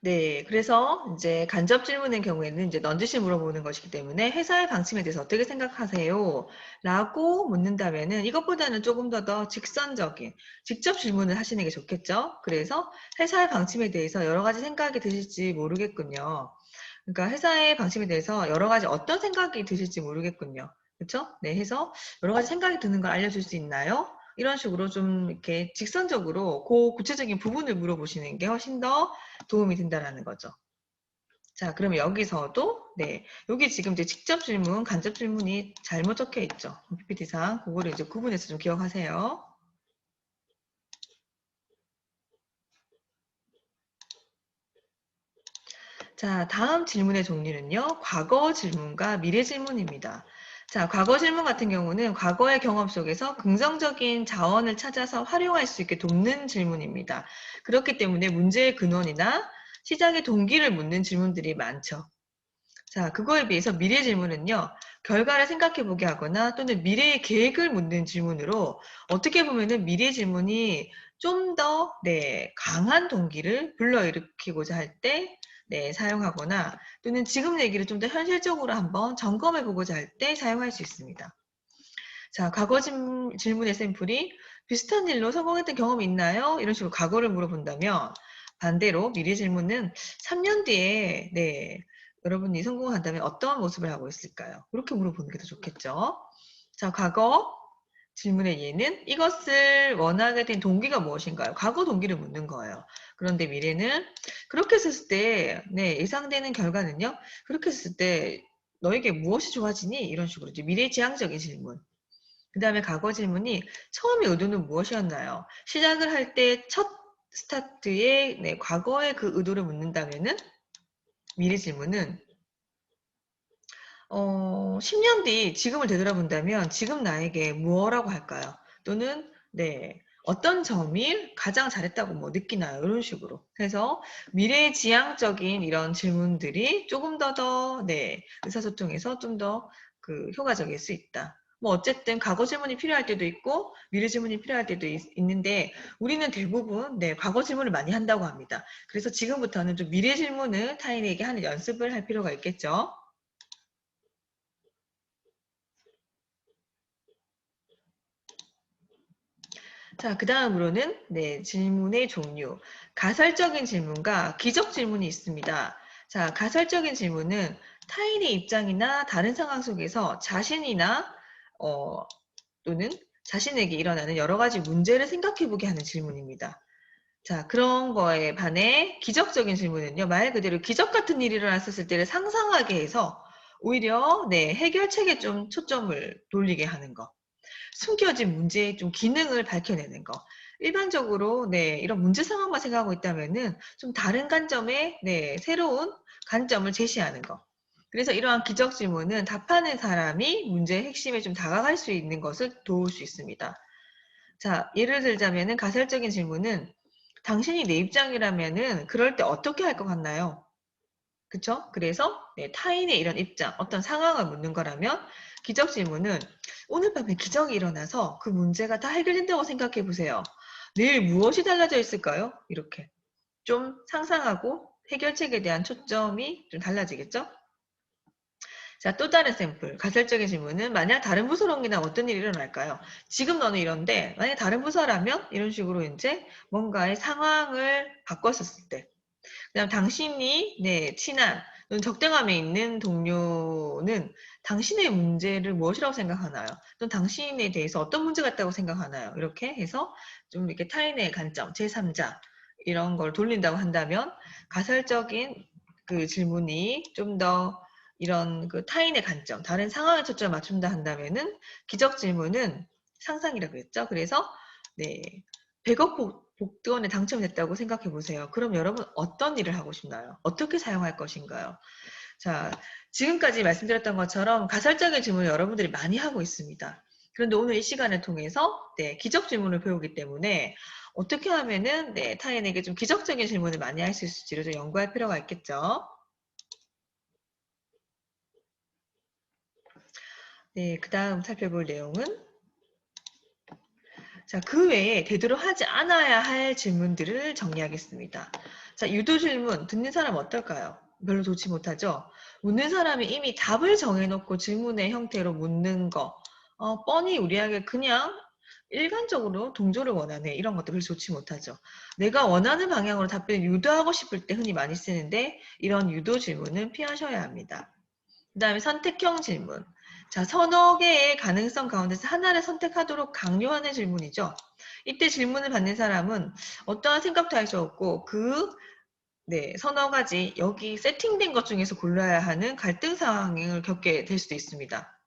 네, 그래서 이제 간접 질문의 경우에는 이제 넌지시 물어보는 것이기 때문에 회사의 방침에 대해서 어떻게 생각하세요? 라고 묻는다면은 이것보다는 조금 더 직선적인, 직접 질문을 하시는 게 좋겠죠? 그래서 회사의 방침에 대해서 여러 가지 생각이 드실지 모르겠군요. 그러니까 회사의 방침에 대해서 여러 가지 어떤 생각이 드실지 모르겠군요. 그렇죠? 네, 해서 여러 가지 생각이 드는 걸 알려줄 수 있나요? 이런 식으로 좀 이렇게 직선적으로 그 구체적인 부분을 물어보시는 게 훨씬 더 도움이 된다라는 거죠. 자, 그러면 여기서도 네, 여기 지금 이제 직접 질문, 간접 질문이 잘못 적혀 있죠. PPT상 그거를 이제 구분해서 좀 기억하세요. 자, 다음 질문의 종류는요. 과거 질문과 미래 질문입니다. 자, 과거 질문 같은 경우는 과거의 경험 속에서 긍정적인 자원을 찾아서 활용할 수 있게 돕는 질문입니다. 그렇기 때문에 문제의 근원이나 시작의 동기를 묻는 질문들이 많죠. 자, 그거에 비해서 미래 질문은요, 결과를 생각해 보게 하거나 또는 미래의 계획을 묻는 질문으로 어떻게 보면은 미래 질문이 좀 더, 네, 강한 동기를 불러일으키고자 할 때, 네, 사용하거나 또는 지금 얘기를 좀 더 현실적으로 한번 점검해 보고자 할 때 사용할 수 있습니다. 자, 과거 질문의 샘플이 비슷한 일로 성공했던 경험이 있나요? 이런 식으로 과거를 물어본다면 반대로 미래 질문은 3년 뒤에 네, 여러분이 성공한다면 어떤 모습을 하고 있을까요? 이렇게 물어보는 게 더 좋겠죠. 자, 과거 질문의 예는 이것을 원하게 된 동기가 무엇인가요? 과거 동기를 묻는 거예요. 그런데 미래는 그렇게 했을 때 네, 예상되는 결과는요. 그렇게 했을 때 너에게 무엇이 좋아지니? 이런 식으로 이제 미래지향적인 질문. 그 다음에 과거 질문이 처음의 의도는 무엇이었나요? 시작을 할 때 첫 스타트에 네, 과거의 그 의도를 묻는다면은 미래 질문은 10년 뒤 지금을 되돌아본다면 지금 나에게 무엇라고 할까요? 또는 네, 어떤 점이 가장 잘했다고 뭐 느끼나요? 이런 식으로 해서 미래지향적인 이런 질문들이 조금 네, 의사소통에서 좀 더 그 효과적일 수 있다. 뭐 어쨌든 과거 질문이 필요할 때도 있고 미래 질문이 필요할 때도 있는데 우리는 대부분 네, 과거 질문을 많이 한다고 합니다. 그래서 지금부터는 좀 미래 질문을 타인에게 하는 연습을 할 필요가 있겠죠. 자, 그 다음으로는 네, 질문의 종류. 가설적인 질문과 기적 질문이 있습니다. 자, 가설적인 질문은 타인의 입장이나 다른 상황 속에서 자신이나 또는 자신에게 일어나는 여러 가지 문제를 생각해 보게 하는 질문입니다. 자, 그런 거에 반해 기적적인 질문은요. 말 그대로 기적 같은 일이 일어났을 때를 상상하게 해서 오히려 네, 해결책에 좀 초점을 돌리게 하는 거. 숨겨진 문제의 좀 기능을 밝혀내는 거. 일반적으로 네, 이런 문제 상황만 생각하고 있다면은 좀 다른 관점의 네, 새로운 관점을 제시하는 거. 그래서 이러한 기적 질문은 답하는 사람이 문제의 핵심에 좀 다가갈 수 있는 것을 도울 수 있습니다. 자, 예를 들자면은 가설적인 질문은 당신이 내 입장이라면은 그럴 때 어떻게 할 것 같나요? 그쵸? 그래서 네, 타인의 이런 입장, 어떤 상황을 묻는 거라면 기적 질문은 오늘 밤에 기적이 일어나서 그 문제가 다 해결된다고 생각해 보세요. 내일 무엇이 달라져 있을까요? 이렇게 좀 상상하고 해결책에 대한 초점이 좀 달라지겠죠? 자, 또 다른 샘플. 가설적인 질문은 만약 다른 부서로 옮기면 어떤 일이 일어날까요? 지금 너는 이런데 만약 다른 부서라면 이런 식으로 이제 뭔가의 상황을 바꿨었을 때 그다음 당신이 네, 친한 또는 적당함에 있는 동료는 당신의 문제를 무엇이라고 생각하나요? 또는 당신에 대해서 어떤 문제가 있다고 생각하나요? 이렇게 해서 좀 이렇게 타인의 관점, 제3자 이런 걸 돌린다고 한다면 가설적인 그 질문이 좀 더 이런 그 타인의 관점, 다른 상황에 초점을 맞춘다 한다면은 기적 질문은 상상이라고 했죠. 그래서 네, 100억 복권에 당첨됐다고 생각해 보세요. 그럼 여러분 어떤 일을 하고 싶나요? 어떻게 사용할 것인가요? 자, 지금까지 말씀드렸던 것처럼 가설적인 질문을 여러분들이 많이 하고 있습니다. 그런데 오늘 이 시간을 통해서 네, 기적 질문을 배우기 때문에 어떻게 하면은 네, 타인에게 좀 기적적인 질문을 많이 할 수 있을지를 좀 연구할 필요가 있겠죠. 네, 그 다음 살펴볼 내용은 자, 그 외에 되도록 하지 않아야 할 질문들을 정리하겠습니다. 자, 유도 질문 듣는 사람 어떨까요? 별로 좋지 못하죠? 묻는 사람이 이미 답을 정해놓고 질문의 형태로 묻는 거, 뻔히 우리에게 그냥 일관적으로 동조를 원하네. 이런 것도 별로 좋지 못하죠. 내가 원하는 방향으로 답변을 유도하고 싶을 때 흔히 많이 쓰는데 이런 유도 질문은 피하셔야 합니다. 그 다음에 선택형 질문. 자, 서너 개의 가능성 가운데서 하나를 선택하도록 강요하는 질문이죠. 이때 질문을 받는 사람은 어떠한 생각도 할 수 없고 네, 서너 가지 여기 세팅된 것 중에서 골라야 하는 갈등 상황을 겪게 될 수도 있습니다.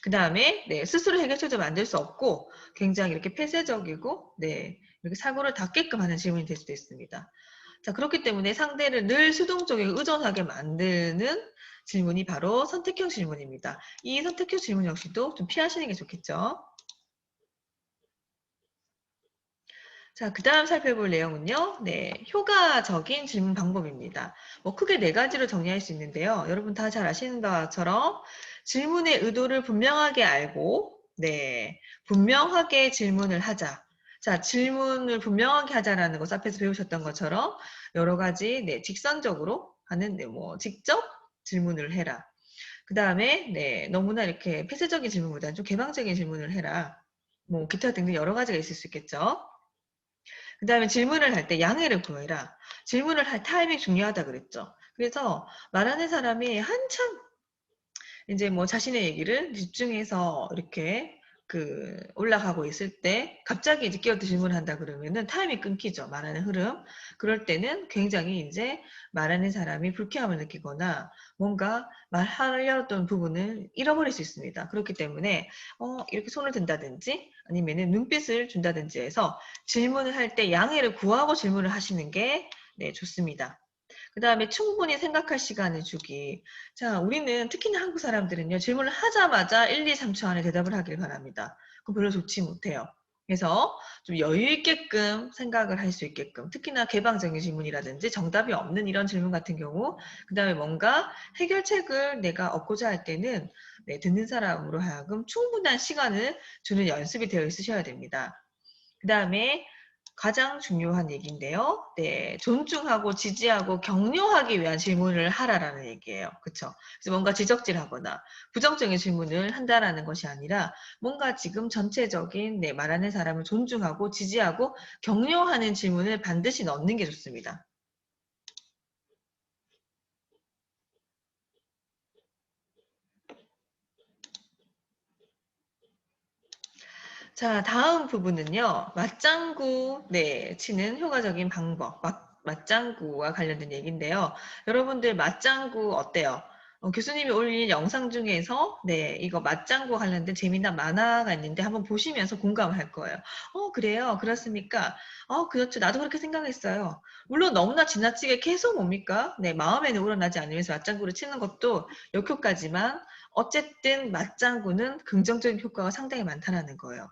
그 다음에 네, 스스로 해결책을 만들 수 없고 굉장히 이렇게 폐쇄적이고 네, 이렇게 사고를 닫게끔 하는 질문이 될 수도 있습니다. 자, 그렇기 때문에 상대를 늘 수동적이고 의존하게 만드는 질문이 바로 선택형 질문입니다. 이 선택형 질문 역시도 좀 피하시는 게 좋겠죠. 자, 그 다음 살펴볼 내용은요. 네, 효과적인 질문 방법입니다. 뭐 크게 네 가지로 정리할 수 있는데요. 여러분 다 잘 아시는 것처럼 질문의 의도를 분명하게 알고 네, 분명하게 질문을 하자. 자, 질문을 분명하게 하자라는 것 앞에서 배우셨던 것처럼 여러 가지 네, 직선적으로 하는 네, 뭐 직접 질문을 해라. 그 다음에 네, 너무나 이렇게 폐쇄적인 질문보다는 좀 개방적인 질문을 해라. 뭐 기타 등등 여러 가지가 있을 수 있겠죠. 그 다음에 질문을 할 때 양해를 구해라. 질문을 할 타이밍이 중요하다 그랬죠. 그래서 말하는 사람이 한참 이제 뭐 자신의 얘기를 집중해서 이렇게 올라가고 있을 때 갑자기 이제 끼어들 질문을 한다 그러면은 타임이 끊기죠. 말하는 흐름. 그럴 때는 굉장히 이제 말하는 사람이 불쾌함을 느끼거나 뭔가 말하려던 부분을 잃어버릴 수 있습니다. 그렇기 때문에 이렇게 손을 든다든지 아니면은 눈빛을 준다든지 해서 질문을 할 때 양해를 구하고 질문을 하시는 게 네, 좋습니다. 그 다음에 충분히 생각할 시간을 주기. 자, 우리는 특히나 한국 사람들은요, 질문을 하자마자 1, 2, 3초 안에 대답을 하길 바랍니다. 그거 별로 좋지 못해요. 그래서 좀 여유 있게끔 생각을 할 수 있게끔, 특히나 개방적인 질문이라든지 정답이 없는 이런 질문 같은 경우, 그 다음에 뭔가 해결책을 내가 얻고자 할 때는 네, 듣는 사람으로 하여금 충분한 시간을 주는 연습이 되어 있으셔야 됩니다. 그 다음에 가장 중요한 얘기인데요. 네, 존중하고 지지하고 격려하기 위한 질문을 하라라는 얘기예요. 그렇죠? 그래서 뭔가 지적질하거나 부정적인 질문을 한다라는 것이 아니라 뭔가 지금 전체적인 네, 말하는 사람을 존중하고 지지하고 격려하는 질문을 반드시 넣는 게 좋습니다. 자, 다음 부분은요. 맞장구 네, 치는 효과적인 방법. 맞장구와 관련된 얘기인데요. 여러분들 맞장구 어때요? 교수님이 올린 영상 중에서 네, 이거 맞장구 관련된 재미난 만화가 있는데 한번 보시면서 공감을 할 거예요. 그래요? 그렇습니까? 그렇죠. 나도 그렇게 생각했어요. 물론 너무나 지나치게 계속 뭡니까? 네, 마음에는 우러나지 않으면서 맞장구를 치는 것도 역효과지만 어쨌든 맞장구는 긍정적인 효과가 상당히 많다는 거예요.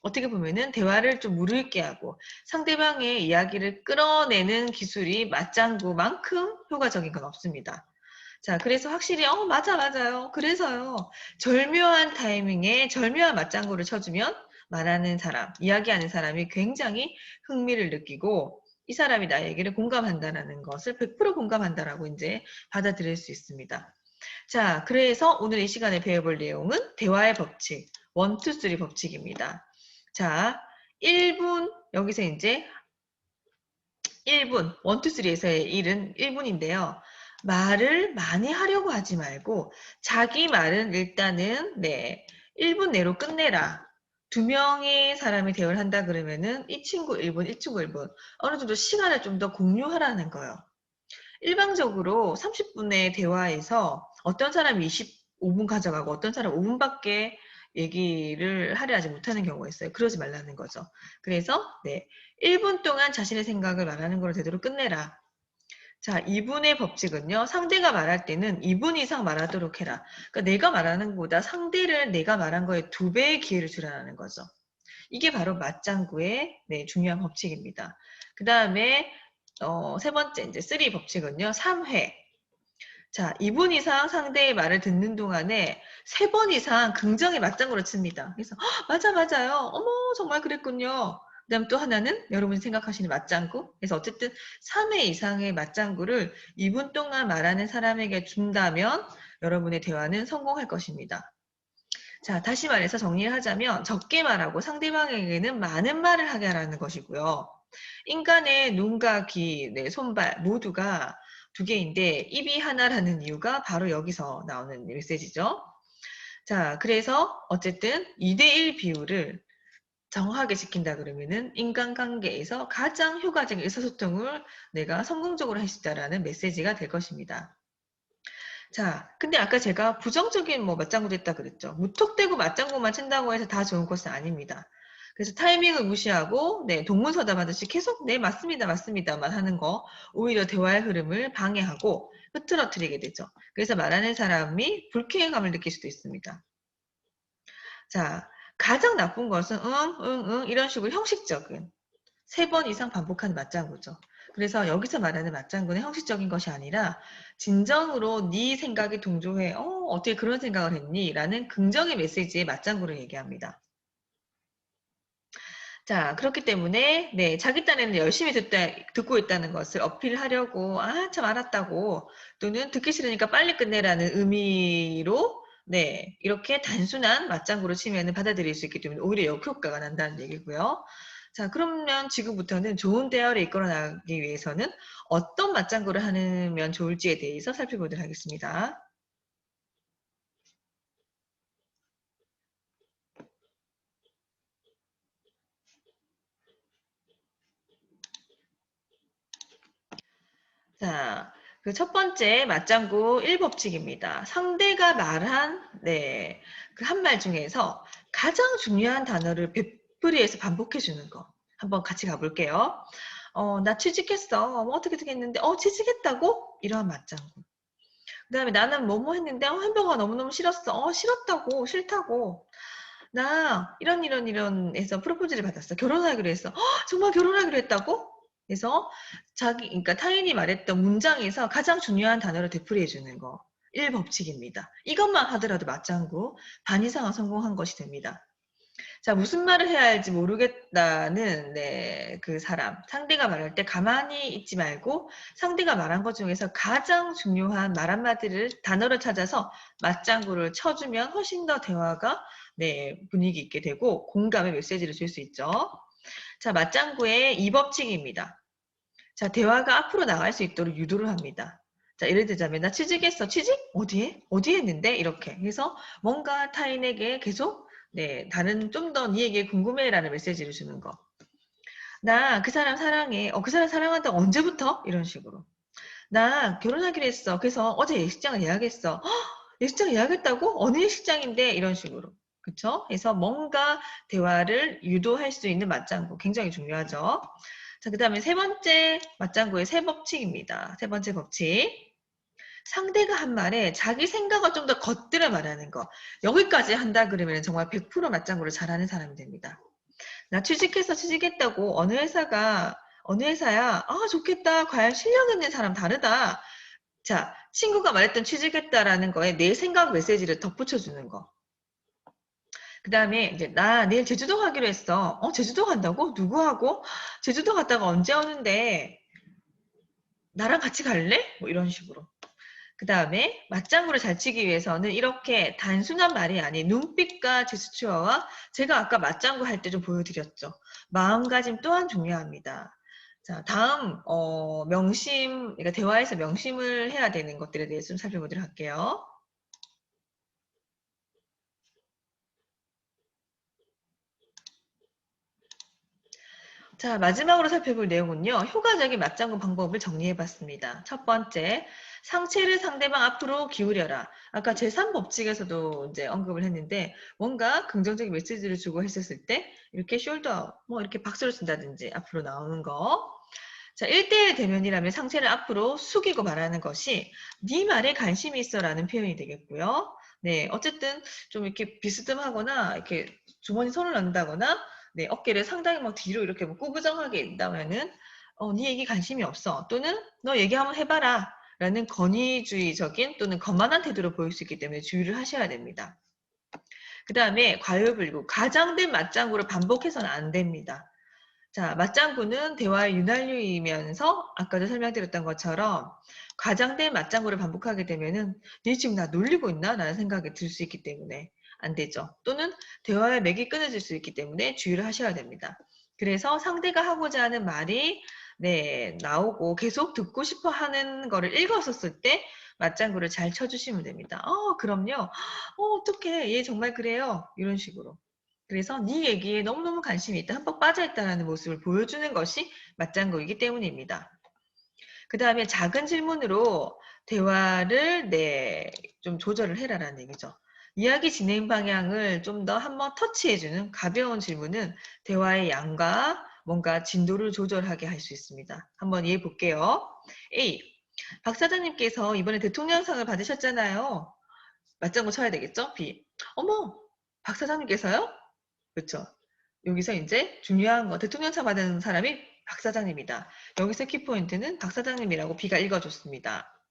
어떻게 보면은 대화를 좀 무르익게 하고 상대방의 이야기를 끌어내는 기술이 맞장구만큼 효과적인 건 없습니다. 자, 그래서 확실히 맞아 맞아요. 그래서요. 절묘한 타이밍에 절묘한 맞장구를 쳐주면 말하는 사람, 이야기하는 사람이 굉장히 흥미를 느끼고 이 사람이 나의 얘기를 공감한다라는 것을 100% 공감한다라고 이제 받아들일 수 있습니다. 자, 그래서 오늘 이 시간에 배워볼 내용은 대화의 법칙, 1, 2, 3 법칙입니다. 자, 1분, 여기서 이제 1분, 1, 2, 3에서의 1은 1분인데요. 말을 많이 하려고 하지 말고 자기 말은 일단은 네, 1분 내로 끝내라. 두 명의 사람이 대화를 한다 그러면은 이 친구 1분, 이 친구 1분 어느 정도 시간을 좀 더 공유하라는 거예요. 일방적으로 30분의 대화에서 어떤 사람이 25분 가져가고 어떤 사람은 5분밖에 얘기를 하려 하지 못하는 경우가 있어요. 그러지 말라는 거죠. 그래서 네, 1분 동안 자신의 생각을 말하는 걸로 되도록 끝내라. 자, 2분의 법칙은요. 상대가 말할 때는 2분 이상 말하도록 해라. 그러니까 내가 말하는 것보다 상대를 내가 말한 거에 2배의 기회를 주라는 거죠. 이게 바로 맞장구의 네, 중요한 법칙입니다. 그 다음에 세 번째 이제 3 법칙은요. 3회. 자, 2분 이상 상대의 말을 듣는 동안에 3번 이상 긍정의 맞장구를 칩니다. 그래서 맞아, 맞아요. 어머, 정말 그랬군요. 그다음 또 하나는 여러분이 생각하시는 맞장구. 그래서 어쨌든 3회 이상의 맞장구를 2분 동안 말하는 사람에게 준다면 여러분의 대화는 성공할 것입니다. 자, 다시 말해서 정리를 하자면 적게 말하고 상대방에게는 많은 말을 하게 하라는 것이고요. 인간의 눈과 귀, 네, 손발 모두가 두 개인데 입이 하나라는 이유가 바로 여기서 나오는 메시지죠. 자, 그래서 어쨌든 2대1 비율을 정확하게 지킨다 그러면은 인간관계에서 가장 효과적인 의사소통을 내가 성공적으로 할 수 있다라는 메시지가 될 것입니다. 자, 근데 아까 제가 부정적인 뭐 맞장구도 했다 그랬죠. 무턱대고 맞장구만 친다고 해서 다 좋은 것은 아닙니다. 그래서 타이밍을 무시하고, 네, 동문서답하듯이 계속, 네, 맞습니다, 맞습니다만 하는 거, 오히려 대화의 흐름을 방해하고 흐트러뜨리게 되죠. 그래서 말하는 사람이 불쾌감을 느낄 수도 있습니다. 자, 가장 나쁜 것은, 응, 응, 응, 이런 식으로 형식적인, 3번 이상 반복하는 맞장구죠. 그래서 여기서 말하는 맞장구는 형식적인 것이 아니라 진정으로 네 생각이 동조해. 어떻게 그런 생각을 했니? 라는 긍정의 메시지의 맞장구를 얘기합니다. 자, 그렇기 때문에 네, 자기 딴에는 열심히 듣고 있다는 것을 어필하려고 참 알았다고 또는 듣기 싫으니까 빨리 끝내라는 의미로 네, 이렇게 단순한 맞장구를 치면 받아들일 수 있기 때문에 오히려 역효과가 난다는 얘기고요. 자, 그러면 지금부터는 좋은 대화를 이끌어 나가기 위해서는 어떤 맞장구를 하면 좋을지에 대해서 살펴보도록 하겠습니다. 자, 그 첫 번째 맞장구 1법칙입니다. 상대가 말한, 네, 그 한 말 중에서 가장 중요한 단어를 되풀이해서 반복해주는 거. 한번 같이 가볼게요. 나 취직했어. 뭐 어떻게 했는데, 취직했다고? 이러한 맞장구. 그 다음에 나는 뭐뭐 했는데, 햄버거가 너무너무 싫었어. 싫었다고, 싫다고. 나 이런 해서 프로포즈를 받았어. 결혼하기로 했어. 정말 결혼하기로 했다고? 그래서 그러니까 타인이 말했던 문장에서 가장 중요한 단어를 되풀이해 주는 거. 1법칙입니다. 이것만 하더라도 맞장구 반 이상은 성공한 것이 됩니다. 자, 무슨 말을 해야 할지 모르겠다는 네, 그 사람. 상대가 말할 때 가만히 있지 말고 상대가 말한 것 중에서 가장 중요한 말 한마디를 단어를 찾아서 맞장구를 쳐주면 훨씬 더 대화가 네, 분위기 있게 되고 공감의 메시지를 줄 수 있죠. 자, 맞장구의 2법칙입니다. 자, 대화가 앞으로 나갈 수 있도록 유도를 합니다. 자, 예를 들자면 나 취직했어. 취직? 어디에? 어디 했는데? 이렇게 해서 뭔가 타인에게 계속 네, 다른 좀 더 니에게 궁금해라는 메시지를 주는 거. 나 그 사람 사랑해. 그 사람 사랑한다. 언제부터? 이런 식으로. 나 결혼하기로 했어. 그래서 어제 예식장을 예약했어. 예식장 예약했다고? 어느 예식장인데? 이런 식으로. 그쵸? 그래서 뭔가 대화를 유도할 수 있는 맞장구. 굉장히 중요하죠. 자, 그 다음에 세 번째 맞장구의 세 법칙입니다. 세 번째 법칙. 상대가 한 말에 자기 생각을 좀 더 겉들여 말하는 거. 여기까지 한다 그러면 정말 100% 맞장구를 잘하는 사람이 됩니다. 나 취직해서 취직했다고 어느 회사야? 좋겠다. 과연 실력 있는 사람 다르다. 자, 친구가 말했던 취직했다라는 거에 내 생각 메시지를 덧붙여주는 거. 그 다음에 이제 나 내일 제주도 가기로 했어. 제주도 간다고? 누구하고? 제주도 갔다가 언제 오는데 나랑 같이 갈래? 뭐 이런 식으로. 그 다음에 맞장구를 잘 치기 위해서는 이렇게 단순한 말이 아닌 눈빛과 제스처와 제가 아까 맞장구 할 때 좀 보여드렸죠. 마음가짐 또한 중요합니다. 자, 다음 명심, 그러니까 대화에서 명심을 해야 되는 것들에 대해서 좀 살펴보도록 할게요. 자, 마지막으로 살펴볼 내용은요. 효과적인 맞장구 방법을 정리해봤습니다. 첫 번째, 상체를 상대방 앞으로 기울여라. 아까 제3법칙에서도 이제 언급을 했는데 뭔가 긍정적인 메시지를 주고 했었을 때 이렇게 숄더, 뭐 이렇게 박수를 친다든지 앞으로 나오는 거. 자, 1대1 대면이라면 상체를 앞으로 숙이고 말하는 것이 네 말에 관심이 있어라는 표현이 되겠고요. 네, 어쨌든 좀 이렇게 비스듬하거나 이렇게 주머니 손을 넣는다거나 네, 어깨를 상당히 막 뒤로 이렇게 뭐 꾸부정하게 있다면은 네 얘기 관심이 없어. 또는 너 얘기 한번 해봐라. 라는 권위주의적인 또는 거만한 태도로 보일 수 있기 때문에 주의를 하셔야 됩니다. 그 다음에 과유불급, 과장된 맞장구를 반복해서는 안 됩니다. 자, 맞장구는 대화의 윤활유이면서 아까도 설명드렸던 것처럼 과장된 맞장구를 반복하게 되면은 얘 지금 나 놀리고 있나? 라는 생각이 들 수 있기 때문에 안 되죠. 또는 대화의 맥이 끊어질 수 있기 때문에 주의를 하셔야 됩니다. 그래서 상대가 하고자 하는 말이 나오고 계속 듣고 싶어 하는 거를 읽었었을 때 맞장구를 잘 쳐주시면 됩니다. 그럼요. 어떡해. 얘 정말 그래요. 이런 식으로. 그래서 네 얘기에 너무너무 관심이 있다. 흠뻑 빠져있다는 모습을 보여주는 것이 맞장구이기 때문입니다. 그 다음에 작은 질문으로 대화를 좀 조절을 해라라는 얘기죠. 이야기 진행 방향을 좀 더 한번 터치해주는 가벼운 질문은 대화의 양과 뭔가 진도를 조절하게 할 수 있습니다. 한번 이해해 볼게요. A. 박 사장님께서 이번에 대통령상을 받으셨잖아요. 맞장구 쳐야 되겠죠? B. 어머, 박 사장님께서요? 그렇죠. 여기서 이제 중요한 거 대통령상 받은 사람이 박 사장님이다. 여기서 키포인트는 박 사장님이라고 B가 읽어줬습니다.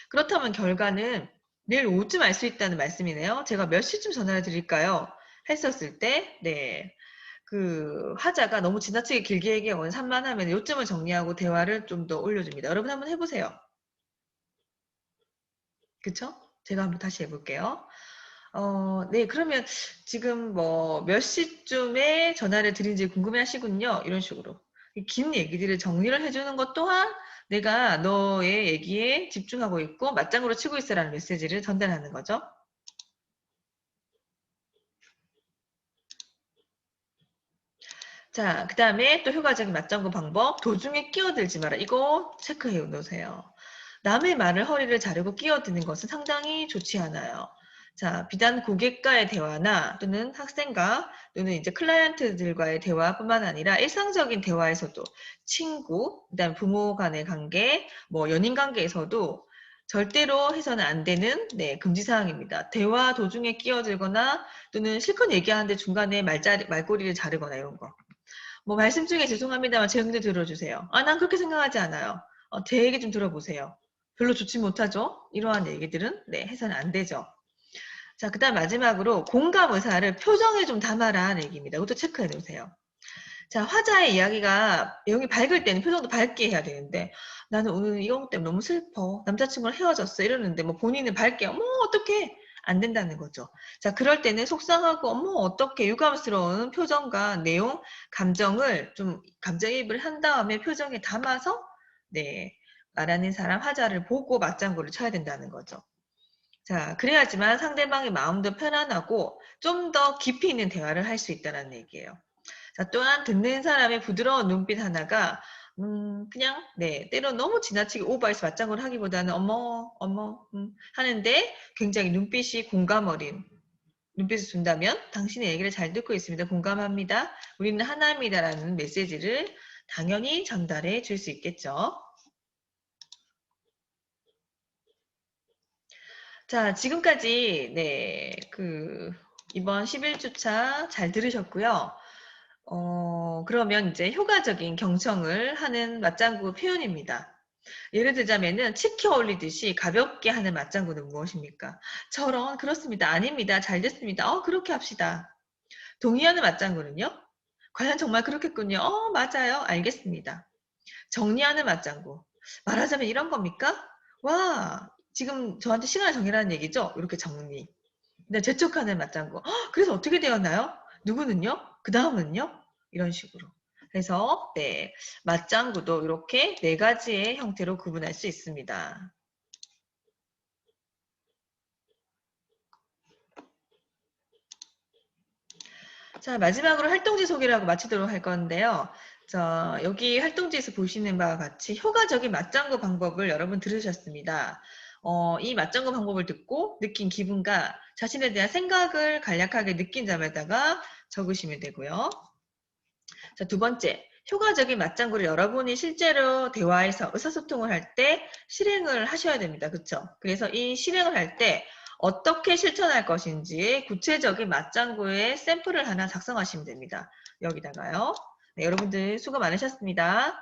그렇다면 결과는 내일 오후쯤 알 수 있다는 말씀이네요. 제가 몇 시쯤 전화를 드릴까요? 했었을 때 그 화자가 너무 지나치게 길게 얘기하거나 산만하면 요점을 정리하고 대화를 좀 더 올려줍니다. 여러분 한번 해보세요. 그쵸? 제가 한번 다시 해볼게요. 네, 그러면 지금 뭐 몇 시쯤에 전화를 드린지 궁금해 하시군요. 이런 식으로. 긴 얘기들을 정리를 해주는 것 또한 내가 너의 얘기에 집중하고 있고 맞장구로 치고 있어라는 메시지를 전달하는 거죠. 자, 그 다음에 또 효과적인 맞장구 방법. 도중에 끼어들지 마라. 이거 체크해 놓으세요. 남의 말을 허리를 자르고 끼어드는 것은 상당히 좋지 않아요. 자, 비단 고객과의 대화나 또는 학생과 또는 이제 클라이언트들과의 대화뿐만 아니라 일상적인 대화에서도 친구, 그다음 부모 간의 관계, 뭐 연인 관계에서도 절대로 해서는 안 되는 금지 사항입니다. 대화 도중에 끼어들거나 또는 실컷 얘기하는데 중간에 말꼬리를 자르거나 이런 거. 뭐 말씀 중에 죄송합니다만 제 얘기도 들어주세요. 난 그렇게 생각하지 않아요. 제 얘기 좀 들어보세요. 별로 좋지 못하죠? 이러한 얘기들은 해서는 안 되죠. 자, 그 다음 마지막으로 공감 의사를 표정에 좀 담아라 하는 얘기입니다. 이것도 체크해 놓으세요. 자, 화자의 이야기가 내용이 밝을 때는 표정도 밝게 해야 되는데 나는 오늘 이것 때문에 너무 슬퍼. 남자친구랑 헤어졌어. 이러는데 뭐 본인은 밝게 어머 어떡해. 안 된다는 거죠. 자, 그럴 때는 속상하고 어머 어떡해 유감스러운 표정과 내용, 감정을 좀 감정이입을 한 다음에 표정에 담아서 말하는 사람 화자를 보고 맞장구를 쳐야 된다는 거죠. 자, 그래야지만 상대방의 마음도 편안하고 좀 더 깊이 있는 대화를 할 수 있다는 얘기예요. 자, 또한 듣는 사람의 부드러운 눈빛 하나가 그냥 때로 너무 지나치게 오버해서 맞장구를 하기보다는 어머 하는데 굉장히 눈빛이 공감 어린 눈빛을 준다면 당신의 얘기를 잘 듣고 있습니다. 공감합니다. 우리는 하나입니다라는 메시지를 당연히 전달해 줄 수 있겠죠. 자, 지금까지 이번 11주차 잘 들으셨고요. 그러면 이제 효과적인 경청을 하는 맞장구 표현입니다. 예를 들자면은 치켜 올리듯이 가볍게 하는 맞장구는 무엇입니까? 저런 그렇습니다. 아닙니다. 잘 됐습니다. 그렇게 합시다. 동의하는 맞장구는요? 과연 정말 그렇겠군요. 맞아요. 알겠습니다. 정리하는 맞장구. 말하자면 이런 겁니까? 와, 지금 저한테 시간을 정해라는 얘기죠? 이렇게 정리. 네, 재촉하는 맞장구. 그래서 어떻게 되었나요? 누구는요? 그 다음은요? 이런 식으로. 그래서 맞장구도 이렇게 4가지의 형태로 구분할 수 있습니다. 자, 마지막으로 활동지 소개를 하고 마치도록 할 건데요. 자, 여기 활동지에서 보시는 바와 같이 효과적인 맞장구 방법을 여러분 들으셨습니다. 이 맞장구 방법을 듣고 느낀 기분과 자신에 대한 생각을 간략하게 느낀 점에다가 적으시면 되고요. 자, 두 번째, 효과적인 맞장구를 여러분이 실제로 대화에서 의사소통을 할 때 실행을 하셔야 됩니다. 그렇죠? 그래서 이 실행을 할 때 어떻게 실천할 것인지 구체적인 맞장구의 샘플을 하나 작성하시면 됩니다. 여기다가요. 네, 여러분들 수고 많으셨습니다.